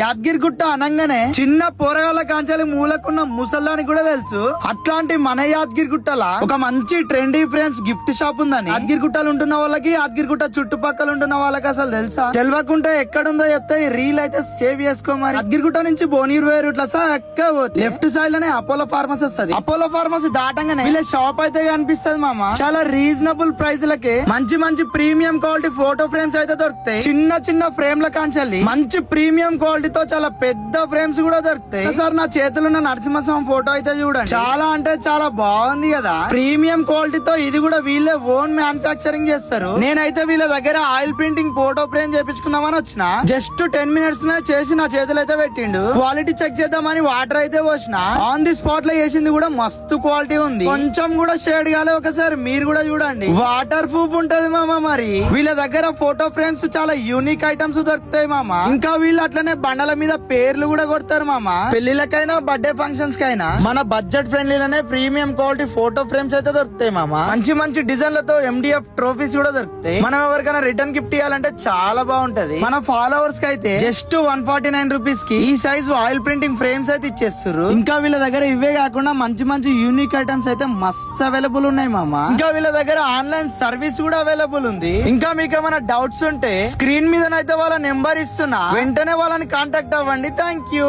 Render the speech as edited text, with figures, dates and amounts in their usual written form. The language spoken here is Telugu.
యాదగిరిగుట్ట అనగానే చిన్న పోరగాళ్ళ కాంచాలి మూలకున్న ముసల్లానికి కూడా తెలుసు. అట్లాంటి మన యాదగిరిగుట్టలా ఒక మంచి ట్రెండీ ఫ్రేమ్స్ గిఫ్ట్ షాప్ ఉందని యాదగిరిగుట్టలు ఉంటున్న వాళ్ళకి, యాదగిరిగుట్ట చుట్టుపక్కల ఉంటున్న వాళ్ళకి అసలు తెలుసా? తెలియకుంటే ఎక్కడుందో చెప్తే ఈ రీల్ అయితే సేవ్ చేసుకో. మరి యాదగిరిగుట్ట నుంచి బోనీర్ వేరు ఇట్లా లెఫ్ట్ సైడ్ లోనే అపోలో ఫార్మసీ వస్తుంది. అపోలో ఫార్మసీ దాటంగానే వీళ్ళ షాప్ అయితే కనిపిస్తుంది మామ. చాలా రీజనబుల్ ప్రైస్ లకి మంచి మంచి ప్రీమియం క్వాలిటీ ఫోటో ఫ్రేమ్స్ అయితే దొరుకుతాయి. చిన్న చిన్న ఫ్రేమ్ ల కాంచాలి మంచి ప్రీమియం క్వాలిటీతో చాలా పెద్ద ఫ్రేమ్స్ కూడా దొరుకుతాయి. సార్ నా చేతిలో ఉన్న నరసింహస్వామి ఫోటో అయితే చూడండి, చాలా అంటే చాలా బాగుంది కదా. ప్రీమియం క్వాలిటీతో ఇది కూడా వీళ్ళే ఓన్ మ్యానుఫాక్చరింగ్ చేస్తారు. నేనైతే వీళ్ళ దగ్గర ఆయిల్ ప్రింటింగ్ ఫోటో ఫ్రేమ్ చేపించుకుందామని వచ్చిన. జస్ట్ 10 minutes చేసి నా చేతులు అయితే పెట్టిండు. క్వాలిటీ చెక్ చేద్దామని వాటర్ అయితే పోసిన. ఆన్ ది స్పాట్ లో చేసింది కూడా మస్తు క్వాలిటీ ఉంది. కొంచెం కూడా షేడ్ కాలే. ఒకసారి మీరు కూడా చూడండి, వాటర్ ప్రూఫ్ ఉంటది మామ. మరి వీళ్ళ దగ్గర ఫోటో ఫ్రేమ్స్ చాలా యూనిక్ ఐటమ్స్ దొరుకుతాయి మామ. ఇంకా వీళ్ళు అట్లనే బండల మీద పేర్లు కూడా కొడతారు మామ. పెళ్లిళ్ళకైనా బర్త్డే ఫంక్షన్స్ కైనా మన బడ్జెట్ ఫ్రెండ్లీలోనే ప్రీమియం క్వాలిటీ ఫోటో ఫ్రేమ్స్ అయితే దొరుకుతాయి మామ. మంచి మంచి డిజైన్లతో MDF ట్రోఫీస్ కూడా దొరుకుతాయి. మనం ఎవరికైనా రిటర్న్ గిఫ్ట్ ఇవ్వాలంటే చాలా బాగుంటది. మన ఫాలోవర్స్ కి అయితే జస్ట్ 149 రూపీస్ కి ఈ సైజ్ ఆయిల్ ప్రింటింగ్ ఫ్రేమ్స్ అయితే ఇచ్చేస్తారు. ఇంకా వీళ్ళ దగ్గర ఇవే కాకుండా మంచి మంచి యూనిక్ ఐటమ్స్ అయితే మస్త్ అవైలబుల్ ఉన్నాయి మామ. ఇంకా వీళ్ళ దగ్గర ఆన్లైన్ సర్వీస్ కూడా అవైలబుల్ ఉంది. ఇంకా మీకు ఏమైనా డౌట్స్ ఉంటే స్క్రీన్ మీదనైతే వాళ్ళ నెంబర్ ఇస్తున్నా, వెంటనే వాళ్ళని కాంటాక్ట్ అవ్వండి. Thank you.